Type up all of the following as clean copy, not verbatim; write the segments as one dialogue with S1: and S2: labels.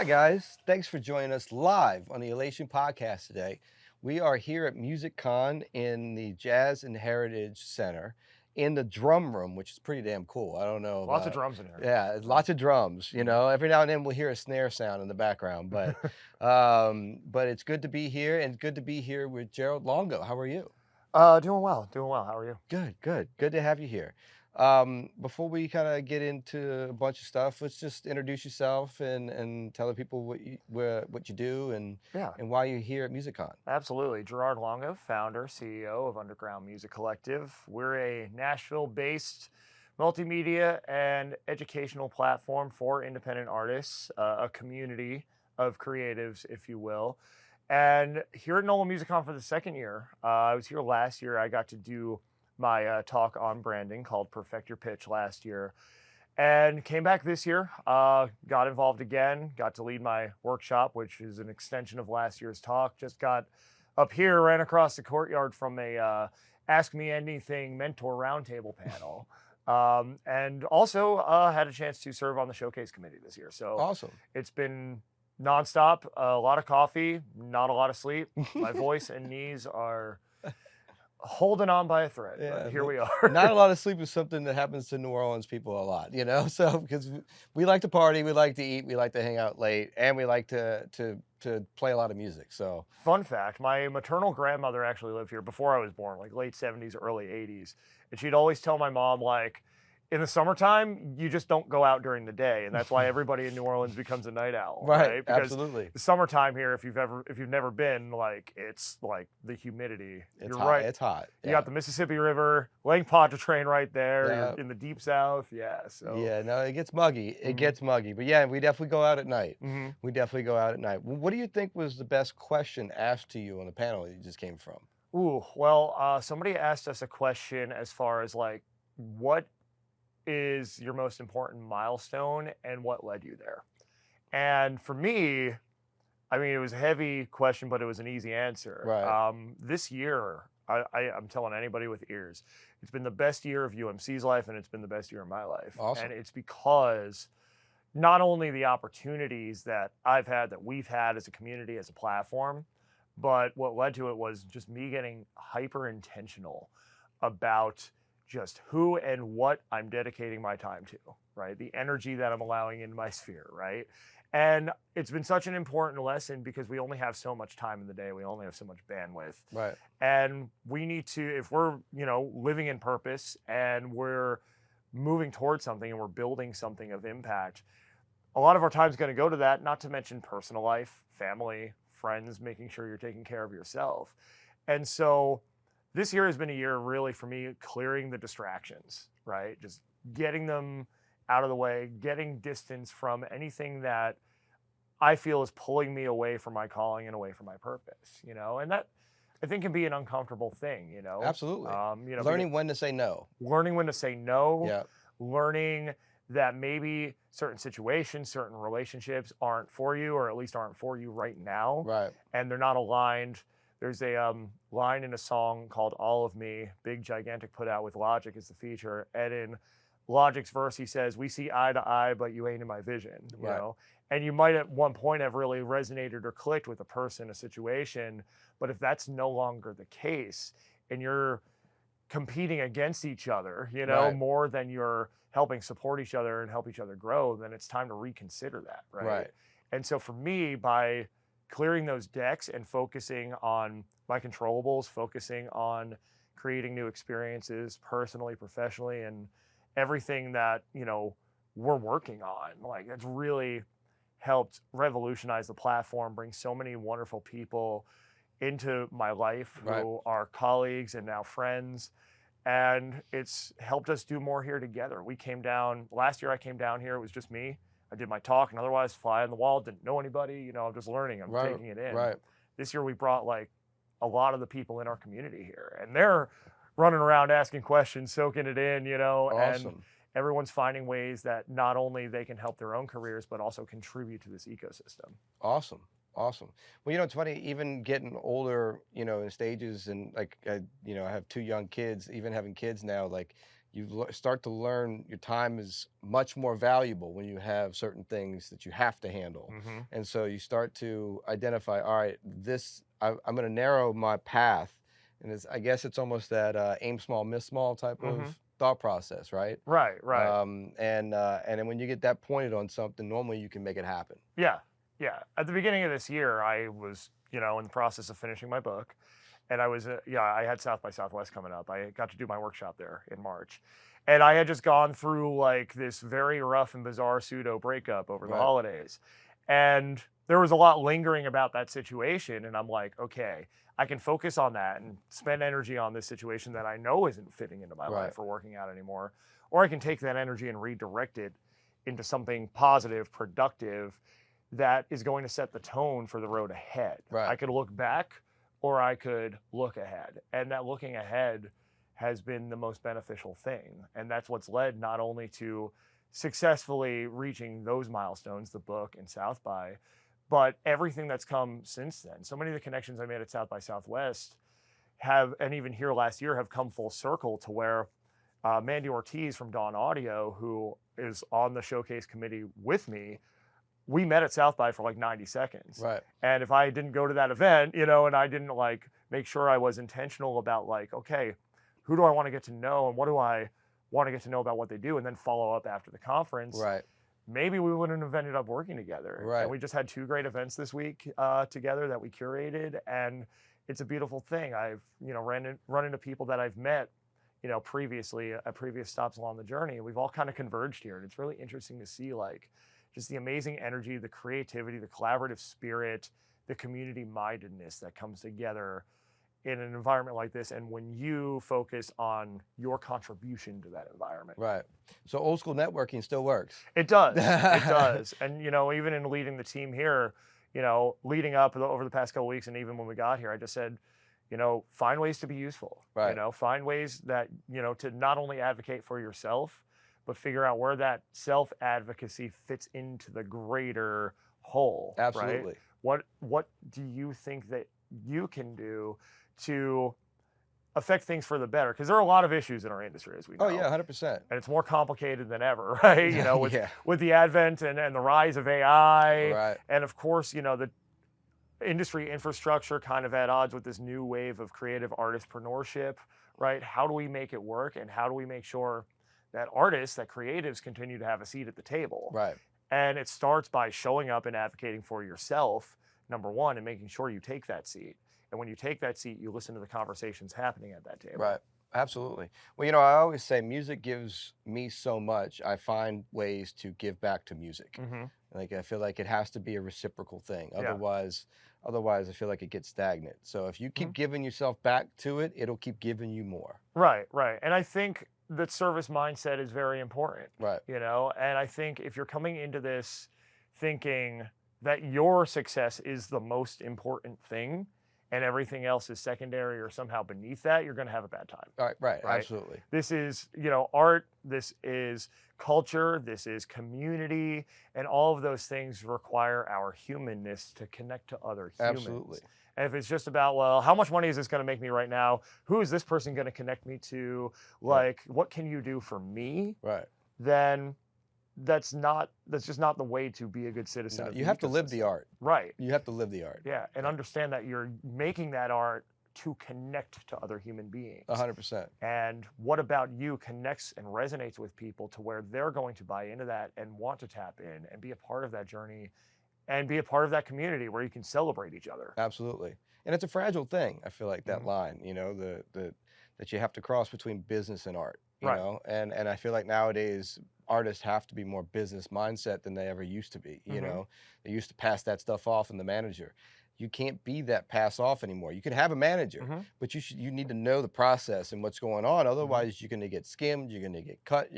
S1: Hi, guys. Thanks for joining us live on the Elation podcast today. We are here at Music Con in the Jazz and Heritage Center in the drum room, which is pretty damn cool. I don't know
S2: Lots of
S1: about,
S2: drums in here.
S1: yeah, lots of drums. Every now and then we'll hear a snare sound in the background, but it's good to be here and good to be here with Gerard Longo. How are you?
S2: Doing well, doing well. How are you?
S1: Good to have you here. Before we kind of get into a bunch of stuff, let's just introduce yourself and tell the people what you do
S2: Yeah,
S1: and why you're here at MusicCon.
S2: absolutely. Gerard Longo, founder, CEO of Underground Music Collective. We're a Nashville-based multimedia and educational platform for independent artists, a community of creatives, if you will. And here at NOLA MusicCon for the second year, I was here last year. I got to do my talk on branding called Perfect Your Pitch last year. And came back this year, got involved again, got to lead my workshop, which is an extension of last year's talk. Just got up here, ran across the courtyard from a Ask Me Anything mentor roundtable panel. And also had a chance to serve on the showcase committee this year. So
S1: Awesome.
S2: it's been nonstop, a lot of coffee, not a lot of sleep. My voice and knees are holding on by a thread,
S1: Yeah,
S2: but here we are.
S1: not a lot of sleep is something that happens to New Orleans people a lot, So because we like to party, we like to eat, we like to hang out late, and we like to play a lot of music. So
S2: Fun fact, my maternal grandmother actually lived here before I was born, like late 70s, early 80s. And she'd always tell my mom, like, in the summertime, you just don't go out during the day. And that's why everybody in New Orleans becomes a night owl, right? Because
S1: absolutely.
S2: the summertime here, if you've never been, like, it's like the humidity.
S1: It's
S2: You're
S1: hot.
S2: right.
S1: It's hot.
S2: You got the Mississippi River, Lake Pontchartrain right there.
S1: Yeah.
S2: You're in the deep south. Yeah. So
S1: Yeah, no, it gets muggy. It gets muggy. But yeah, we definitely go out at night.
S2: Mhm.
S1: We definitely go out at night. What do you think was the best question asked to you on the panel that you just came from?
S2: Ooh, well, somebody asked us a question as far as like, what is your most important milestone and what led you there? And for me, I mean, it was a heavy question, but it was an easy answer.
S1: Right.
S2: This year, I'm telling anybody with ears, it's been the best year of UMC's life and it's been the best year of my life.
S1: Awesome.
S2: And it's because not only the opportunities that I've had, that we've had as a community, as a platform, but what led to it was just me getting hyper intentional about just who and what I'm dedicating my time to, right? The energy that I'm allowing in my sphere, right? And it's been such an important lesson because we only have so much time in the day. We only have so much bandwidth.
S1: Right.
S2: And we need to, if we're, living in purpose and we're moving towards something and we're building something of impact, a lot of our time is going to go to that, not to mention personal life, family, friends, making sure you're taking care of yourself. And so this year has been a year really for me clearing the distractions, right? Just getting them out of the way, getting distance from anything that I feel is pulling me away from my calling and away from my purpose, and that I think can be an uncomfortable thing,
S1: Absolutely.
S2: Learning
S1: Learning when to say no.
S2: when to say no,
S1: Yeah.
S2: learning that maybe certain situations, certain relationships aren't for you, or at least aren't for you right now.
S1: Right.
S2: And they're not aligned. There's a line in a song called All of Me, big, gigantic, put out with Logic as the feature. And in Logic's verse, he says, "We see eye to eye, but you ain't in my vision,"
S1: Right.
S2: And you might at one point have really resonated or clicked with a person, a situation. But if that's no longer the case and you're competing against each other,
S1: Right.
S2: more than you're helping support each other and help each other grow, then it's time to reconsider that, right?
S1: Right.
S2: And so for me, by clearing those decks and focusing on my controllables, focusing on creating new experiences personally, professionally, and everything that, we're working on, like that's really helped revolutionize the platform, bring so many wonderful people into my life
S1: Right.
S2: who are colleagues and now friends. And it's helped us do more here together. We came down last year. I came down here. It was just me. I did my talk and otherwise fly on the wall. Didn't know anybody. I'm just learning. I'm taking it in.
S1: Right.
S2: This year we brought like a lot of the people in our community here, and they're running around asking questions, soaking it in.
S1: Awesome.
S2: And everyone's finding ways that not only they can help their own careers, but also contribute to this ecosystem.
S1: Awesome. Awesome. Well, it's funny, even getting older, in stages and like, I have two young kids, even having kids now, like start to learn your time is much more valuable when you have certain things that you have to handle.
S2: Mm-hmm.
S1: And so you start to identify, all right, I'm going to narrow my path. And I guess it's almost that aim small, miss small type
S2: Mm-hmm.
S1: of thought process, right?
S2: Right.
S1: And then when you get that pointed on something, normally you can make it happen.
S2: Yeah. At the beginning of this year, I was, in the process of finishing my book, and I was, I had South by Southwest coming up. I got to do my workshop there in March, and I had just gone through like this very rough and bizarre pseudo breakup over the
S1: Right.
S2: holidays, and there was a lot lingering about that situation. And I'm like, okay, I can focus on that and spend energy on this situation that I know isn't fitting into my
S1: Right.
S2: life or working out anymore, or I can take that energy and redirect it into something positive, productive, that is going to set the tone for the road ahead.
S1: Right.
S2: I could look back or I could look ahead. And that looking ahead has been the most beneficial thing. And that's what's led not only to successfully reaching those milestones, the book and South by, but everything that's come since then. So many of the connections I made at South by Southwest have, and even here last year, have come full circle to where Mandy Ortiz from Dawn Audio, who is on the showcase committee with me, we met at South by for like 90 seconds.
S1: Right.
S2: And if I didn't go to that event, and I didn't like make sure I was intentional about like, okay, who do I want to get to know and what do I want to get to know about what they do, and then follow up after the conference.
S1: Right.
S2: Maybe we wouldn't have ended up working together.
S1: Right.
S2: And we just had 2 great events this week together that we curated, and it's a beautiful thing. I've run into people that I've met previously at previous stops along the journey. We've all kind of converged here, and it's really interesting to see like just the amazing energy, the creativity, the collaborative spirit, the community mindedness that comes together in an environment like this, and when you focus on your contribution to that environment.
S1: Right. So old school networking still works.
S2: It does. It does. And even in leading the team here, leading up over the past couple of weeks, and even when we got here, I just said, find ways to be useful.
S1: Right.
S2: Find ways that to not only advocate for yourself, but figure out where that self-advocacy fits into the greater whole.
S1: Absolutely.
S2: Right? What do you think that you can do to affect things for the better? Because there are a lot of issues in our industry, as we know.
S1: Oh yeah, 100%.
S2: And it's more complicated than ever, right? With the advent and the rise of AI,
S1: right.
S2: And of course, the industry infrastructure kind of at odds with this new wave of creative artistpreneurship, right? How do we make it work, and how do we make sure that artists, that creatives continue to have a seat at the table?
S1: Right.
S2: And it starts by showing up and advocating for yourself, number one, and making sure you take that seat. And when you take that seat, you listen to the conversations happening at that table.
S1: Right. Absolutely. Well, I always say music gives me so much. I find ways to give back to music.
S2: Mm-hmm.
S1: Like I feel like it has to be a reciprocal thing.
S2: Yeah.
S1: Otherwise I feel like it gets stagnant. So if you keep giving yourself back to it, it'll keep giving you more.
S2: Right. And I think that service mindset is very important.
S1: Right.
S2: And I think if you're coming into this thinking that your success is the most important thing and everything else is secondary or somehow beneath that, you're going to have a bad time.
S1: Right. Absolutely.
S2: This is, art, this is culture, this is community, and all of those things require our humanness to connect to other humans.
S1: Absolutely.
S2: And if it's just about, well, how much money is this going to make me right now? Who is this person going to connect me to? Like, what can you do for me?
S1: Right.
S2: Then that's just not the way to be a good citizen.
S1: No, you have to live the art.
S2: Right.
S1: You have to live the art.
S2: Yeah, and understand that you're making that art to connect to other human beings.
S1: 100%.
S2: And what about you connects and resonates with people to where they're going to buy into that and want to tap in and be a part of that journey and be a part of that community where you can celebrate each other.
S1: Absolutely. And it's a fragile thing, I feel like, that line, that you have to cross between business and art, you know? And I feel like nowadays artists have to be more business mindset than they ever used to be, you know? They used to pass that stuff off in the manager. You can't be that pass off anymore. You can have a manager, but you need to know the process and what's going on. Otherwise, you're going to get skimmed, you're going to get cut,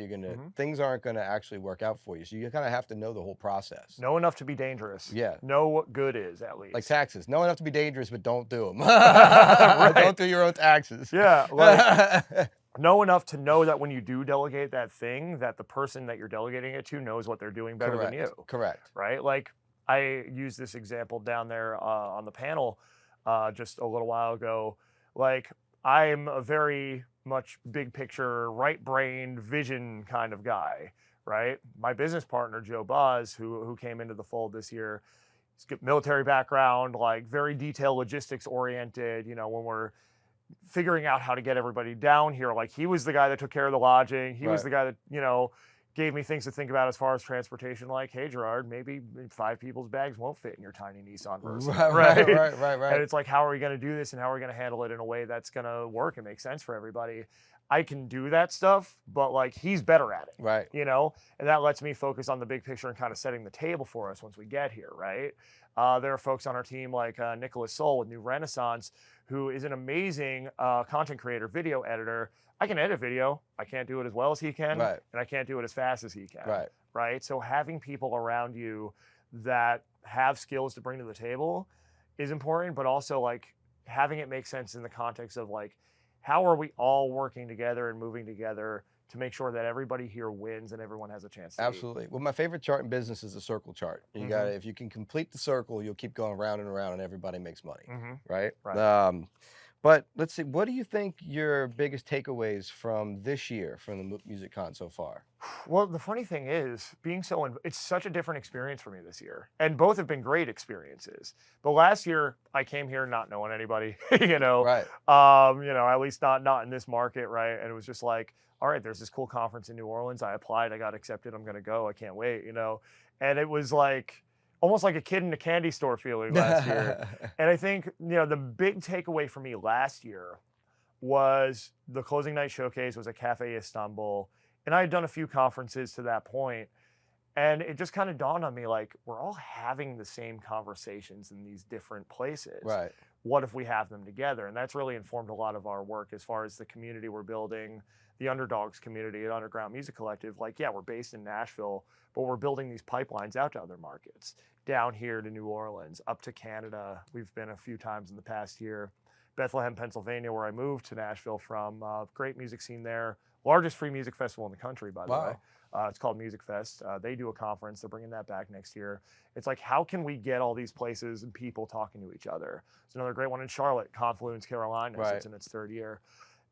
S1: things aren't going to actually work out for you. So you kind of have to know the whole process.
S2: Know enough to be dangerous.
S1: Yeah.
S2: Know what good is, at least.
S1: Like taxes. Know enough to be dangerous, but don't do them. Don't do your own taxes.
S2: Yeah. Like, know enough to know that when you do delegate that thing, that the person that you're delegating it to knows what they're doing better than you.
S1: Correct.
S2: Right? Like, I used this example down there on the panel just a little while ago. Like, I'm a very much big picture, right-brained vision kind of guy, right? My business partner, Joe Buzz, who came into the fold this year, he's got military background, like very detailed logistics oriented. When we're figuring out how to get everybody down here, like he was the guy that took care of the lodging. He was
S1: Right.
S2: the guy that, gave me things to think about as far as transportation, like, hey, Gerard, maybe 5 people's bags won't fit in your tiny Nissan Versa,
S1: Right,
S2: right?
S1: right, right, right.
S2: And it's like, how are we going to do this and how are we going to handle it in a way that's going to work and make sense for everybody? I can do that stuff, but like he's better at it,
S1: Right.
S2: and that lets me focus on the big picture and kind of setting the table for us once we get here, right? There are folks on our team like Nicholas Soul with New Renaissance, who is an amazing content creator, video editor. I can edit video. I can't do it as well as he can,
S1: Right.
S2: and I can't do it as fast as he can.
S1: Right.
S2: Right. So having people around you that have skills to bring to the table is important, but also like having it make sense in the context of like, how are we all working together and moving together to make sure that everybody here wins and everyone has a chance to eat.
S1: Absolutely. Well, my favorite chart in business is the circle chart. You got to, if you can complete the circle, you'll keep going round and around and everybody makes money, right?
S2: Right.
S1: But let's see, what do you think your biggest takeaways from this year from the Music Con so far?
S2: Well, the funny thing is, it's such a different experience for me this year, and both have been great experiences. But last year, I came here not knowing anybody,
S1: Right.
S2: At least not in this market, right? And it was just like, all right, there's this cool conference in New Orleans. I applied, I got accepted. I'm gonna go. I can't wait, And it was like almost like a kid in a candy store feeling last year. And I think the big takeaway for me last year was the closing night showcase was at Cafe Istanbul. And I had done a few conferences to that point, and it just kind of dawned on me, like, we're all having the same conversations in these different places.
S1: Right.
S2: What if we have them together? And that's really informed a lot of our work as far as the community we're building, the Underdogs community at Underground Music Collective. Like, yeah, we're based in Nashville, but we're building these pipelines out to other markets, down here to New Orleans, up to Canada. We've been a few times in the past year. Bethlehem, Pennsylvania, where I moved to Nashville from. Great music scene there. Largest free music festival in the country, by the way. It's called Music Fest. They do a conference. They're bringing that back next year. It's like, how can we get all these places and people talking to each other? There's another great one in Charlotte, Confluence, Carolina.
S1: Right.
S2: It's in its 3rd year.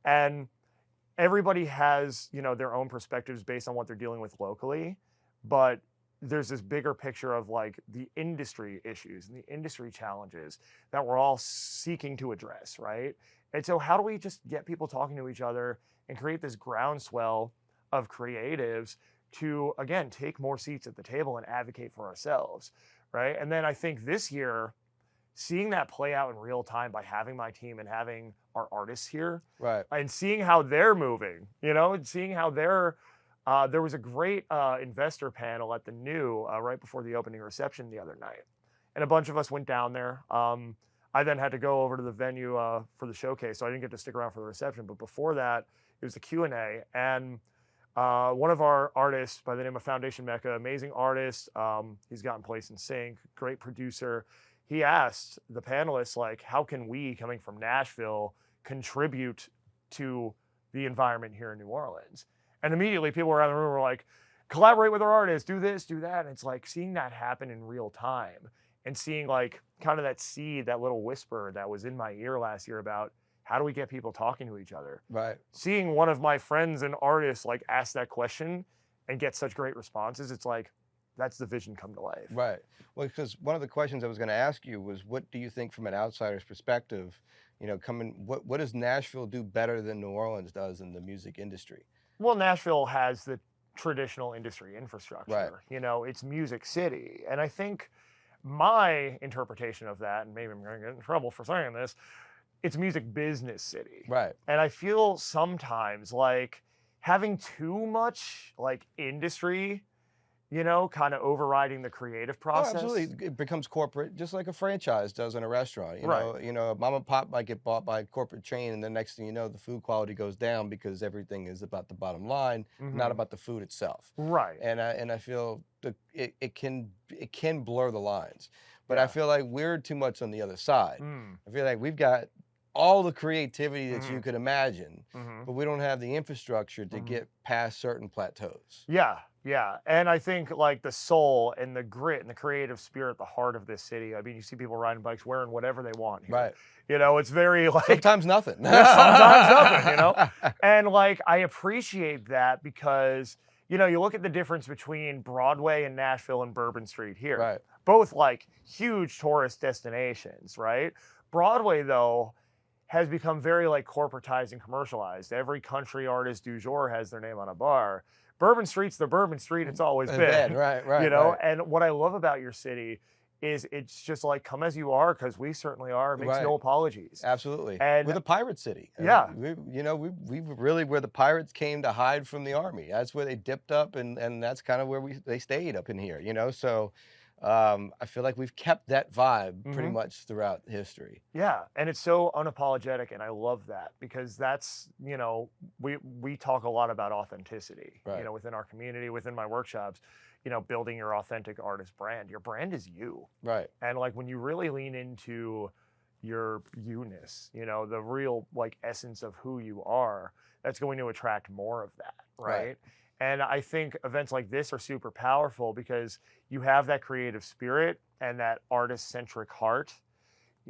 S2: And everybody has, their own perspectives based on what they're dealing with locally. But there's this bigger picture of like the industry issues and the industry challenges that we're all seeking to address, right? And so how do we just get people talking to each other and create this groundswell of creatives to, again, take more seats at the table and advocate for ourselves, right? And then I think this year, seeing that play out in real time by having my team and having our artists here,
S1: right,
S2: and seeing how they're moving, and seeing how they're, there was a great investor panel at the New right before the opening reception the other night. And a bunch of us went down there. I then had to go over to the venue for the showcase, so I didn't get to stick around for the reception. But before that, it was the Q&A. And one of our artists by the name of Foundation Mecca, amazing artist. He's gotten Place in Sync, great producer. He asked the panelists, like, how can we, coming from Nashville, contribute to the environment here in New Orleans? And immediately people around the room were like, collaborate with our artists, do this, do that. And it's like seeing that happen in real time and seeing like kind of that seed, that little whisper that was in my ear last year about how do we get people talking to each other?
S1: right.
S2: Seeing one of my friends and artists like ask that question and get such great responses, it's like, that's the vision come to life.
S1: Right. Well, because one of the questions I was going to ask you was, what do you think from an outsider's perspective, what does Nashville do better than New Orleans does in the music industry?
S2: Well, Nashville has the traditional industry infrastructure.
S1: Right.
S2: It's Music City. And I think my interpretation of that, and maybe I'm going to get in trouble for saying this, it's Music Business City.
S1: Right.
S2: And I feel sometimes like having too much like industry, kind of overriding the creative process.
S1: Oh, absolutely. It becomes corporate, just like a franchise does in a restaurant.
S2: Right.
S1: Mom and pop might get bought by a corporate chain, and the next thing you know, the food quality goes down because everything is about the bottom line, not about the food itself.
S2: Right.
S1: And I feel it can blur the lines, but I feel like we're too much on the other side. I feel like we've got all the creativity that you
S2: Mhm.
S1: could imagine,
S2: Mhm.
S1: but we don't have the infrastructure to
S2: Mhm.
S1: get past certain plateaus.
S2: Yeah, yeah, and I think, like, the soul and the grit and the creative spirit at the heart of this city, I mean, you see people riding bikes wearing whatever they want here.
S1: Right.
S2: You know, it's very, like
S1: Sometimes nothing.
S2: yeah, sometimes nothing, you know? And, like, I appreciate that because, you know, you look at the difference between Broadway and Nashville and Bourbon Street here.
S1: Right.
S2: Both, like, huge tourist destinations, right? Broadway, though, has become very, like, corporatized and commercialized. Every country artist du jour has their name on a bar. Bourbon Street's the Bourbon Street it's always
S1: Bad.
S2: been,
S1: Right,
S2: you
S1: right,
S2: know?
S1: right.
S2: And what I love about your city is it's just like, come as you are, because we certainly are. It makes
S1: Right.
S2: no apologies.
S1: Absolutely. We're
S2: And
S1: the pirate city.
S2: yeah,
S1: We really where the pirates came to hide from the army. That's where they dipped up, and that's kind of where they stayed up in here. So I feel like we've kept that vibe pretty
S2: mhm.
S1: much throughout history.
S2: Yeah, and it's so unapologetic, and I love that because that's, you know, we talk a lot about authenticity, you
S1: Right.
S2: know, within our community, within my workshops, you know, building your authentic artist brand. Your brand is you.
S1: Right.
S2: And like when you really lean into your you-ness, you know, the real like essence of who you are, that's going to attract more of that,
S1: Right.
S2: right? And I think events like this are super powerful because you have that creative spirit and that artist-centric heart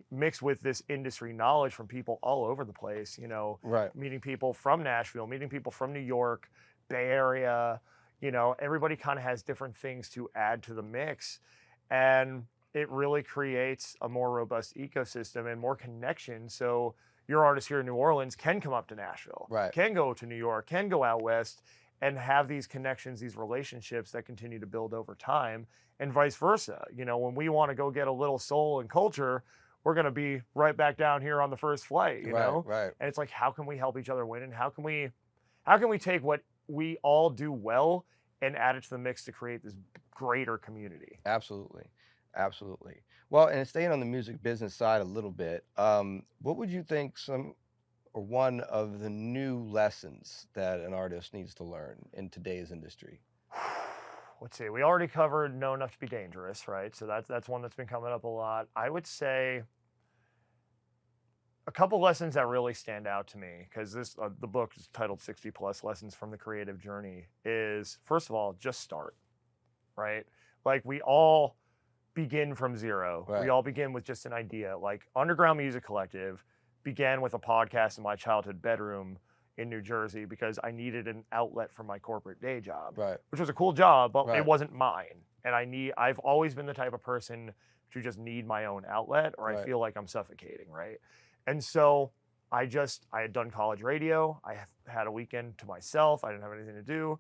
S2: mixed with this industry knowledge from people all over the place, you know,
S1: Right.
S2: meeting people from Nashville, meeting people from New York, Bay Area, you know, everybody kind of has different things to add to the mix. And it really creates a more robust ecosystem and more connection. So your artists here in New Orleans can come up to Nashville,
S1: Right.
S2: can go to New York, can go out west and have these connections, these relationships that continue to build over time and vice versa. You know, when we want to go get a little soul and culture, we're going to be right back down here on the first flight, you
S1: Right.
S2: know?
S1: Right.
S2: And it's like, how can we help each other win? And how can we take what we all do well and add it to the mix to create this greater community?
S1: Absolutely. Absolutely. Well, and staying on the music business side a little bit, what would you think some or one of the new lessons that an artist needs to learn in today's industry?
S2: Let's see. We already covered know enough to be dangerous, right? So that's one that's been coming up a lot. I would say a couple lessons that really stand out to me because this the book is titled 60 plus lessons from the creative journey is first of all just start, right? Like we all begin from zero. We
S1: Right.
S2: all begin with just an idea. Like Underground Music Collective began with a podcast in my childhood bedroom in New Jersey because I needed an outlet from my corporate day job,
S1: Right.
S2: which was a cool job, but it
S1: Right.
S2: wasn't mine. And I've always been the type of person to just need my own outlet or I
S1: Right.
S2: feel like I'm suffocating, right? And so I had done college radio. Had a weekend to myself. I didn't have anything to do.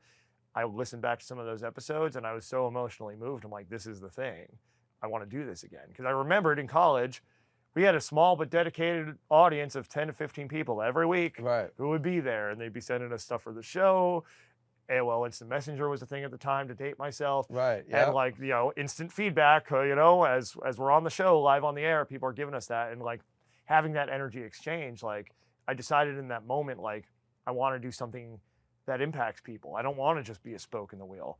S2: I listened back to some of those episodes and I was so emotionally moved. I'm like, this is the thing. I want to do this again. Because I remembered in college, we had a small but dedicated audience of 10 to 15 people every week
S1: Right.
S2: who would be there and they'd be sending us stuff for the show. AOL Instant Messenger was a thing at the time to date myself.
S1: Right.
S2: And
S1: Yeah.
S2: like, you know, instant feedback, you know, as we're on the show live on the air, people are giving us that. And like having that energy exchange, like I decided in that moment, like I want to do something that impacts people. I don't want to just be a spoke in the wheel.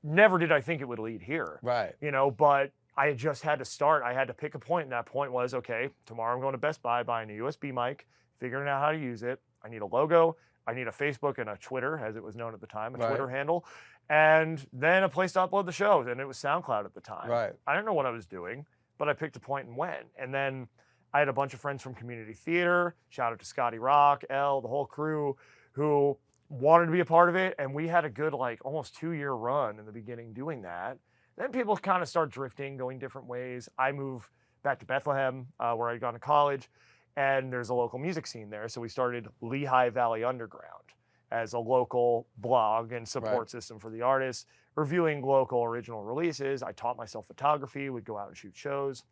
S2: Never did I think it would lead here,
S1: Right.
S2: you know, but I just had to start. I had to pick a point, and that point was okay, tomorrow I'm going to Best Buy, buying a USB mic, figuring out how to use it. I need a logo. I need a Facebook and a Twitter, as it was known at the time, a
S1: Right.
S2: Twitter handle, and then a place to upload the shows. And it was SoundCloud at the time.
S1: Right.
S2: I didn't know what I was doing, but I picked a point and went. And then I had a bunch of friends from community theater. Shout out to Scotty Rock, the whole crew, who wanted to be a part of it. And we had a good, like, almost 2-year run in the beginning doing that. Then people kind of start drifting, going different ways. I moved back to Bethlehem, where I'd gone to college, and there's a local music scene there. So we started Lehigh Valley Underground as a local blog and support
S1: Right.
S2: system for the artists, reviewing local original releases. I taught myself photography, would go out and shoot shows.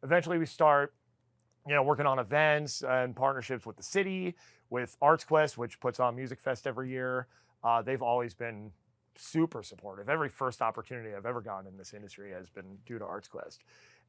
S2: Eventually we start, you know, working on events and partnerships with the city, with Arts Quest, which puts on Music Fest every year. They've always been super supportive. Every first opportunity I've ever gotten in this industry has been due to Arts Quest.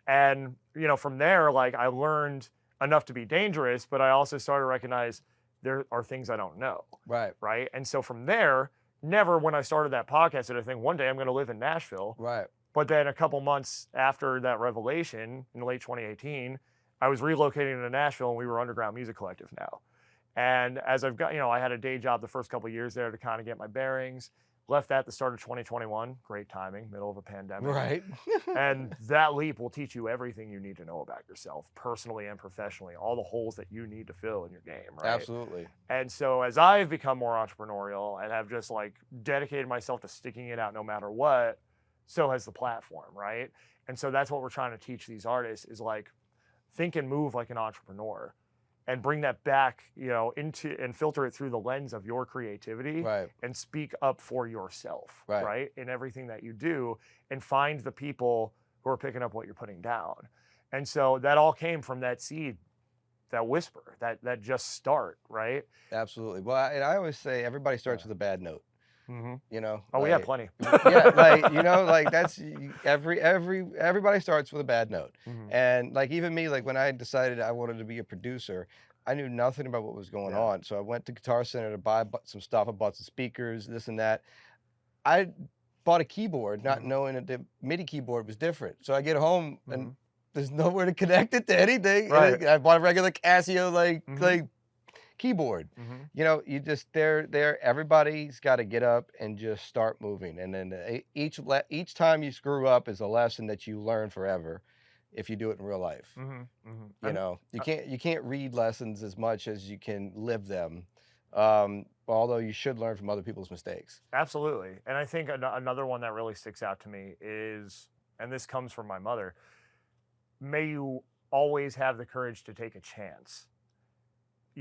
S2: And, you know, from there, like I learned enough to be dangerous, but I also started to recognize there are things I don't know.
S1: Right.
S2: Right. And so from there, never when I started that podcast did I think one day I'm going to live in Nashville.
S1: Right.
S2: But then a couple months after that revelation in late 2018, I was relocating to Nashville, and we were Underground Music Collective now. And as I've got, I had a day job the first couple of years there to kind of get my bearings. Left at the start of 2021. Great timing, middle of a pandemic.
S1: Right.
S2: And that leap will teach you everything you need to know about yourself, personally and professionally, all the holes that you need to fill in your game, right?
S1: Absolutely.
S2: And so as I've become more entrepreneurial and have just like dedicated myself to sticking it out no matter what, so has the platform, right? And so that's what we're trying to teach these artists is like, think and move like an entrepreneur and bring that back, into and filter it through the lens of your creativity,
S1: Right.
S2: and speak up for yourself,
S1: Right.
S2: right? In everything that you do, and find the people who are picking up what you're putting down. And so that all came from that seed, that whisper, that just start, right?
S1: Absolutely. Well, and I always say everybody starts with a bad note.
S2: Mm-hmm.
S1: Oh,
S2: we have plenty.
S1: Yeah, like that's everybody starts with a bad note.
S2: Mm-hmm.
S1: And like even me, like when I decided I wanted to be a producer, I knew nothing about what was going on. So I went to Guitar Center to buy some stuff. I bought some speakers, this and that. I bought a keyboard, not knowing that the MIDI keyboard was different. So I get home and there's nowhere to connect it to anything.
S2: Right.
S1: I bought a regular Casio like keyboard. You just everybody's got to get up and just start moving, and then each time you screw up is a lesson that you learn forever if you do it in real life. You can't read lessons as much as you can live them, although you should learn from other people's mistakes.
S2: Absolutely. And I think another one that really sticks out to me is, and this comes from my mother, may you always have the courage to take a chance.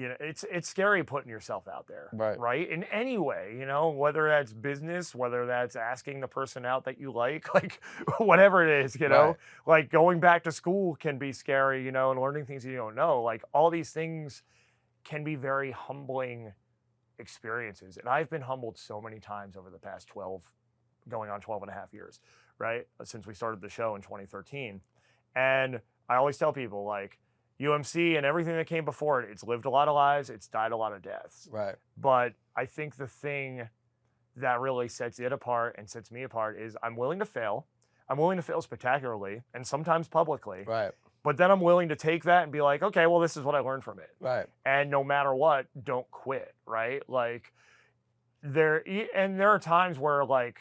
S2: It's scary putting yourself out there, right? In any way, whether that's business, whether that's asking the person out that you like whatever it is, like going back to school can be scary, and learning things you don't know. Like all these things can be very humbling experiences. And I've been humbled so many times over the past 12, going on 12 and a half years, right? Since we started the show in 2013. And I always tell people like, UMC and everything that came before it, it's lived a lot of lives, it's died a lot of deaths.
S1: Right.
S2: But I think the thing that really sets it apart and sets me apart is I'm willing to fail. I'm willing to fail spectacularly and sometimes publicly.
S1: Right.
S2: But then I'm willing to take that and be like, okay, well, this is what I learned from it.
S1: Right.
S2: And no matter what, don't quit, right? Like there are times where like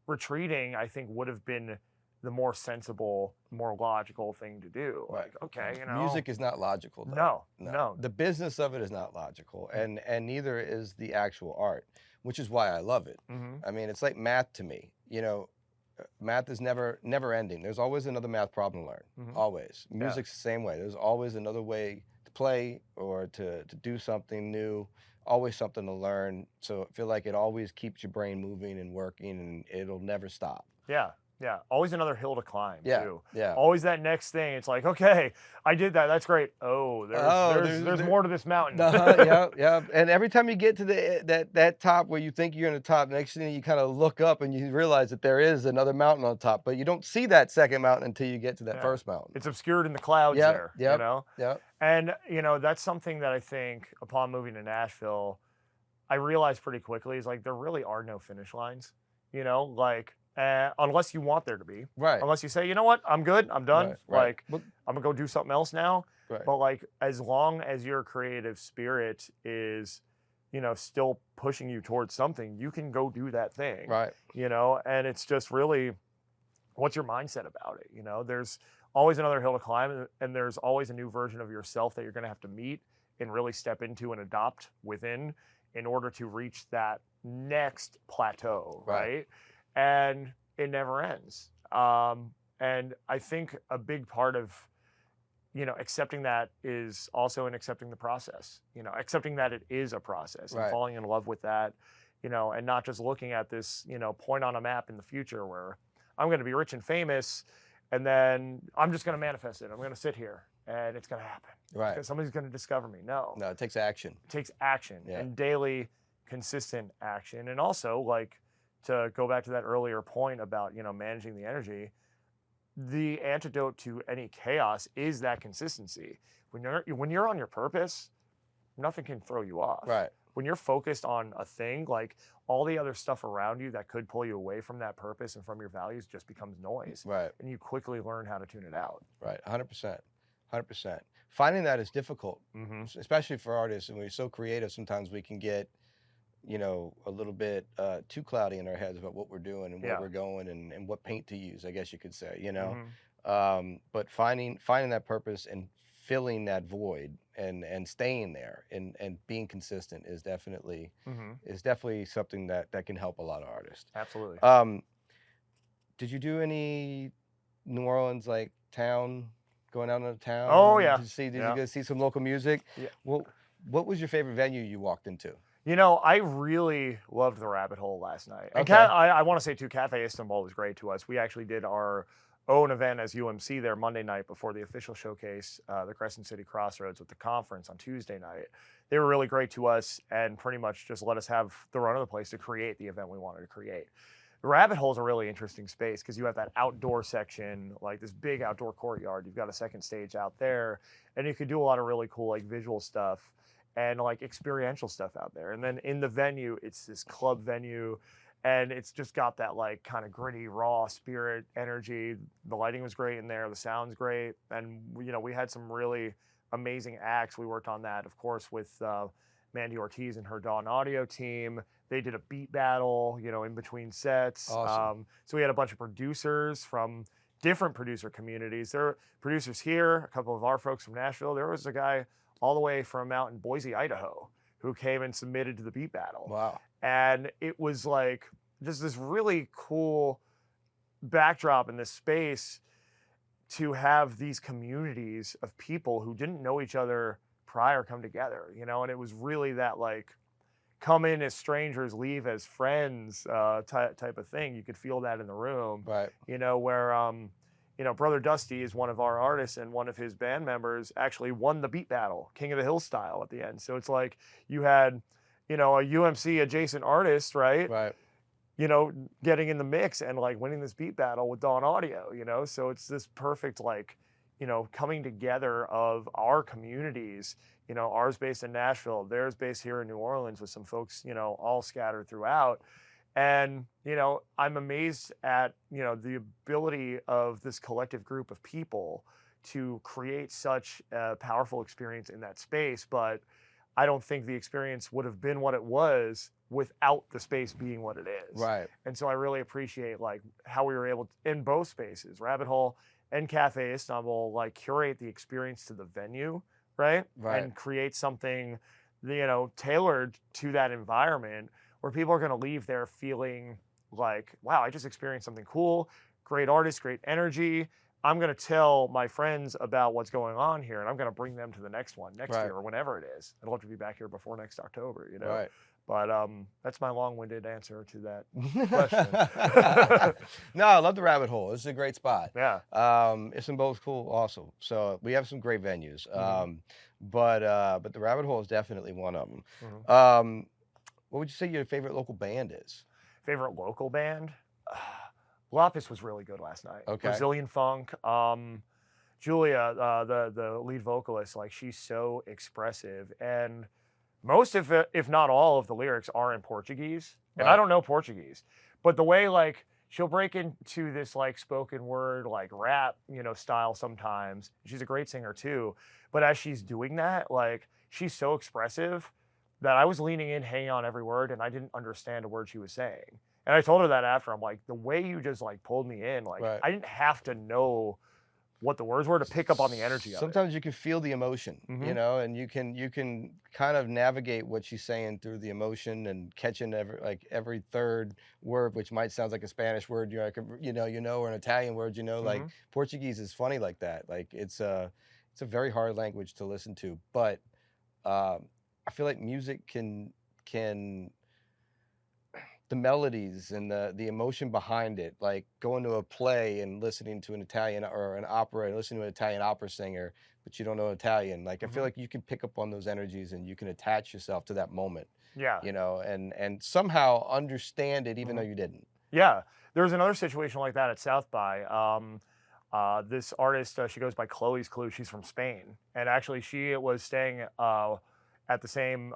S2: retreating, I think would have been the more sensible, more logical thing to do.
S1: Right.
S2: Like, okay,
S1: music is not logical, though.
S2: No.
S1: The business of it is not logical, and neither is the actual art, which is why I love it. I mean, it's like math to me. Math is never ending. There's always another math problem to learn. Always. Music's the same way. There's always another way to play or to do something new. Always something to learn. So I feel like it always keeps your brain moving and working, and it'll never stop.
S2: Yeah. Yeah, always another hill to climb too.
S1: Yeah.
S2: Always that next thing. It's like, okay, I did that. That's great. There's more to this mountain.
S1: Yeah. And every time you get to that top where you think you're in the top, next thing you kind of look up and you realize that there is another mountain on top, but you don't see that second mountain until you get to that first mountain.
S2: It's obscured in the clouds there.
S1: Yeah.
S2: And that's something that I think upon moving to Nashville, I realized pretty quickly is like there really are no finish lines. Unless you want there to be.
S1: Right.
S2: Unless you say, you know what, I'm good, I'm done.
S1: Right.
S2: I'm gonna go do something else now.
S1: Right.
S2: But like as long as your creative spirit is, still pushing you towards something, you can go do that thing.
S1: Right.
S2: And it's just really what's your mindset about it? There's always another hill to climb, and there's always a new version of yourself that you're gonna have to meet and really step into and adopt within in order to reach that next plateau, right? And it never ends. And I think a big part of, accepting that is also in accepting the process, accepting that it is a process and falling in love with that, and not just looking at this, point on a map in the future where I'm going to be rich and famous and then I'm just going to manifest it. I'm going to sit here and it's going to happen.
S1: Right.
S2: Because somebody's going to discover me. No,
S1: it takes action.
S2: It takes action and daily consistent action. And also like, to go back to that earlier point about, managing the energy, the antidote to any chaos is that consistency. When you're on your purpose, nothing can throw you off.
S1: Right.
S2: When you're focused on a thing, like all the other stuff around you that could pull you away from that purpose and from your values just becomes noise.
S1: Right.
S2: And you quickly learn how to tune it out.
S1: Right. 100%. 100%. Finding that is difficult,
S2: Mm-hmm.
S1: especially for artists, and we're so creative. Sometimes we can get, a little bit too cloudy in our heads about what we're doing and where
S2: Yeah.
S1: we're going and what paint to use, I guess you could say.
S2: Mm-hmm.
S1: But finding that purpose and filling that void and staying there and being consistent
S2: Mm-hmm.
S1: is definitely something that can help a lot of artists.
S2: Absolutely.
S1: Um, did you do any New Orleans like town going out of
S2: Oh
S1: town?
S2: yeah.
S1: Did you
S2: Yeah.
S1: go see some local music?
S2: Yeah.
S1: Well, what was your favorite venue you walked into?
S2: I really loved the Rabbit Hole last night. And
S1: Okay.
S2: I want to say too, Cafe Istanbul was great to us. We actually did our own event as UMC there Monday night before the official showcase, the Crescent City Crossroads with the conference on Tuesday night. They were really great to us and pretty much just let us have the run of the place to create the event we wanted to create. The Rabbit Hole is a really interesting space because you have that outdoor section, like this big outdoor courtyard. You've got a second stage out there, and you could do a lot of really cool like visual stuff and like experiential stuff out there. And then in the venue, it's this club venue, and it's just got that like kind of gritty, raw spirit energy. The lighting was great in there, the sound's great, and we had some really amazing acts. We worked on that, of course, with Mandy Ortiz and her Dawn Audio team. They did a beat battle, in between sets.
S1: Awesome.
S2: So we had a bunch of producers from different producer communities. There were producers here, a couple of our folks from Nashville. There was a guy all the way from out in Boise, Idaho, who came and submitted to the beat battle.
S1: Wow.
S2: And it was like just this really cool backdrop in this space to have these communities of people who didn't know each other prior come together, and it was really that like come in as strangers, leave as friends type of thing. You could feel that in the room,
S1: Right.
S2: where Brother Dusty is one of our artists, and one of his band members actually won the beat battle, King of the Hill style at the end. So it's like you had, a UMC adjacent artist, right?
S1: Right.
S2: Getting in the mix and like winning this beat battle with Dawn Audio, So it's this perfect like, coming together of our communities, ours based in Nashville, theirs based here in New Orleans with some folks, all scattered throughout. And, I'm amazed at, the ability of this collective group of people to create such a powerful experience in that space. But I don't think the experience would have been what it was without the space being what it is.
S1: Right.
S2: And so I really appreciate like how we were able to, in both spaces, Rabbit Hole and Cafe Istanbul, like curate the experience to the venue, right?
S1: Right.
S2: And create something, tailored to that environment where people are going to leave there feeling like, wow, I just experienced something cool, great artist, great energy. I'm going to tell my friends about what's going on here, and I'm going to bring them to the next one next
S1: Right.
S2: year or whenever it is. I'd love to be back here before next October,
S1: Right.
S2: But that's my long-winded answer to that question.
S1: No, I love the Rabbit Hole. This is a great spot.
S2: Yeah.
S1: It's in both cool also. So we have some great venues.
S2: Mhm.
S1: But the Rabbit Hole is definitely one of them.
S2: Mhm.
S1: What would you say your favorite local band is?
S2: Favorite local band? Lapis was really good last night.
S1: Okay.
S2: Brazilian funk. Julia, the lead vocalist, like she's so expressive, and most of it, if not all of the lyrics are in Portuguese. And
S1: Right.
S2: I don't know Portuguese, but the way like she'll break into this like spoken word, like rap, style sometimes. She's a great singer too. But as she's doing that, like she's so expressive that I was leaning in, hanging on every word, and I didn't understand a word she was saying. And I told her that after. I'm like, the way you just like pulled me in, like
S1: Right.
S2: I didn't have to know what the words were to pick up on the energy of it.
S1: Sometimes you can feel the emotion,
S2: Mhm.
S1: and you can kind of navigate what she's saying through the emotion and catching every third word, which might sound like a Spanish word, or an Italian word, like
S2: Mhm.
S1: Portuguese is funny like that. Like it's a very hard language to listen to, but I feel like music can the melodies and the emotion behind it, like going to a play and listening to an Italian or an opera and listening to an Italian opera singer, but you don't know Italian. Like I feel
S2: Mhm.
S1: like you can pick up on those energies and you can attach yourself to that moment,
S2: Yeah.
S1: and somehow understand it even though
S2: Mhm.
S1: you didn't.
S2: Yeah. There was another situation like that at South by. This artist, she goes by Chloe's Clue. She's from Spain, and actually, she was staying at the same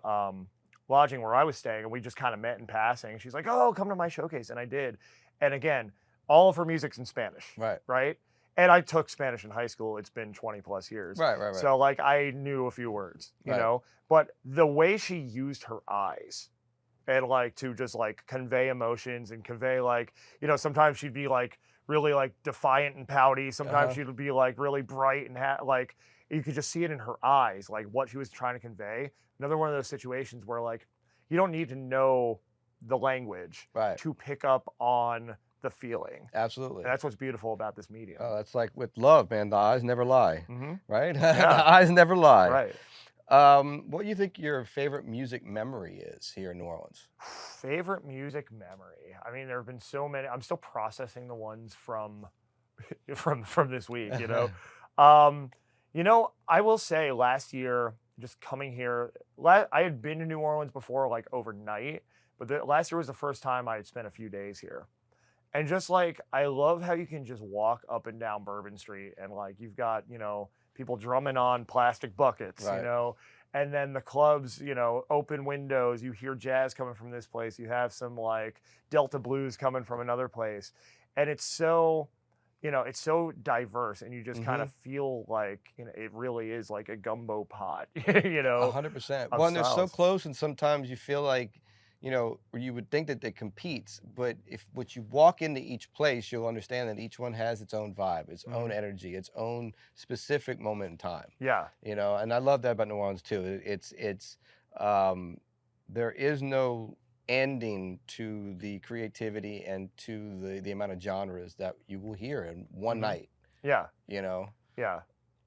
S2: lodging where I was staying, and we just kind of met in passing. She's like, "Oh, come to my showcase," and I did. And again, all of her music's in Spanish,
S1: Right.
S2: right? and I took Spanish in high school. It's been 20 plus years.
S1: Right.
S2: So like I knew a few words, you
S1: Right.
S2: know, but the way she used her eyes and like to just like convey emotions and convey like, you know, sometimes she'd be like really like defiant and pouty. Sometimes she'd be like really bright and like you could just see it in her eyes, like what she was trying to convey. Another one of those situations where like you don't need to know the language
S1: Right.
S2: to pick up on the feling.
S1: Absolutely.
S2: And that's what's beautiful about this medium.
S1: Oh, that's like with love, man. The eyes never lie, right?
S2: Yeah.
S1: The eyes never lie.
S2: Right.
S1: What do you think your favorite music memory is here in New Orleans?
S2: Favorite music memory. I mean, there have been so many. I'm still processing the ones from this week, you know. You know, I will say last year, just coming here, I had been to New Orleans before, like overnight, but last year was the first time I had spent a few days here. And just like, I love how you can just walk up and down Bourbon Street and like you've got, you know, people drumming on plastic buckets,
S1: Right.
S2: you know, and then the clubs, you know, open windows, you hear jazz coming from this place, you have some like Delta blues coming from another place. And it's so, you know, it's so diverse and you just kind of feel like, you know, it really is like a gumbo pot, you know.
S1: 100%.
S2: of
S1: Well, and they're so
S2: styles.
S1: close, and sometimes you feel like, you know, you would think that they compete, but if you walk into each place, you'll understand that each one has its own vibe, its own energy, its own specific moment in time.
S2: Yeah.
S1: You know, and I love that about New Orleans too. There is no ending to the creativity and to the amount of genres that you will hear in one night,
S2: Yeah.
S1: you know?
S2: Yeah.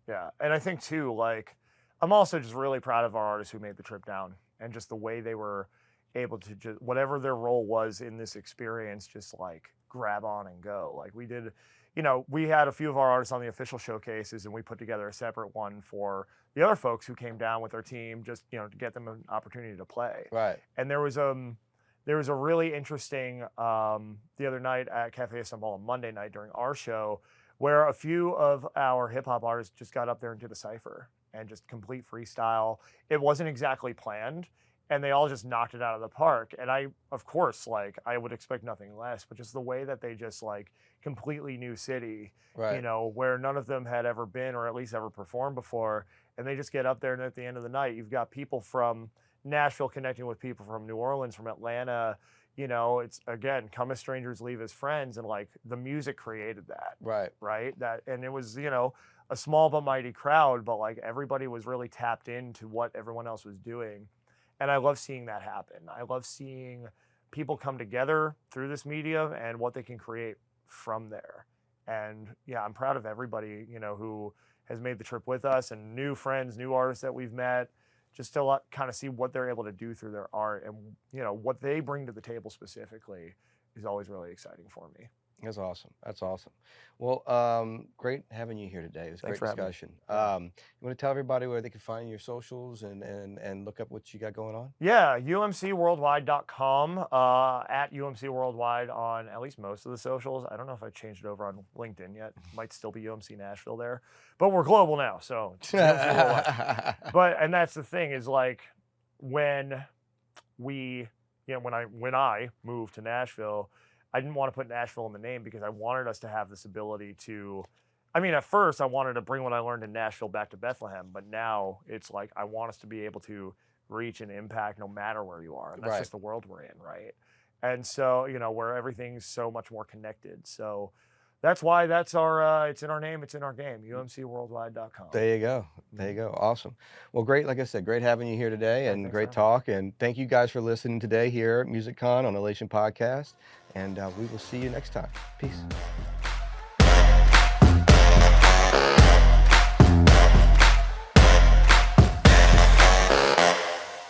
S2: Yeah. And I think too, like, I'm also just really proud of our artists who made the trip down and just the way they were able to just, whatever their role was in this experience, just like grab on and go. Like we did, you know, we had a few of our artists on the official showcases and we put together a separate one for the other folks who came down with their team, just, you know, to get them an opportunity to play.
S1: Right.
S2: And there was a really interesting the other night at Cafe Istanbul on Monday night during our show where a few of our hip hop artists just got up there and did a cypher and just complete freestyle. It wasn't exactly planned and they all just knocked it out of the park. And I, of course, like I would expect nothing less, but just the way that they just like completely new city,
S1: Right.
S2: you know, where none of them had ever been or at least ever performed before. And they just get up there and at the end of the night, you've got people from Nashville connecting with people from New Orleans, from Atlanta, you know, it's again, come as strangers, leave as friends. And like the music created that.
S1: Right.
S2: That, and it was, you know, a small but mighty crowd, but like everybody was really tapped into what everyone else was doing. And I love seeing that happen. I love seeing people come together through this medium and what they can create from there. And yeah, I'm proud of everybody, you know, who has made the trip with us and new friends, new artists that we've met, just to kind of see what they're able to do through their art and, you know, what they bring to the table specifically is always really exciting for me.
S1: That's awesome. That's awesome. Well, great having you here today. It was a
S2: Thanks
S1: great
S2: for having me.
S1: discussion. You want to tell everybody where they can find your socials and look up what you got going on?
S2: Yeah, umcworldwide.com, at UMC Worldwide on at least most of the socials. I don't know if I changed it over on LinkedIn yet. Might still be UMC Nashville there, but we're global now, so it's UMC Worldwide. But and that's the thing is like when we, you know, when I moved to Nashville, I didn't want to put Nashville in the name because I wanted us to have this ability to. I mean, at first I wanted to bring what I learned in Nashville back to Bethlehem, but now it's like I want us to be able to reach and impact no matter where you are. And that's
S1: Right.
S2: just the world we're in, right? And so, you know, where everything's so much more connected. So that's why that's our, it's in our name, it's in our game, umcworldwide.com.
S1: There you go. There you go. Awesome. Well, great. Like I said, great having you here today and
S2: thanks
S1: great
S2: for
S1: talk. And thank you guys for listening today here at MusicCon on Elation Podcast. And we will see you next time. Peace.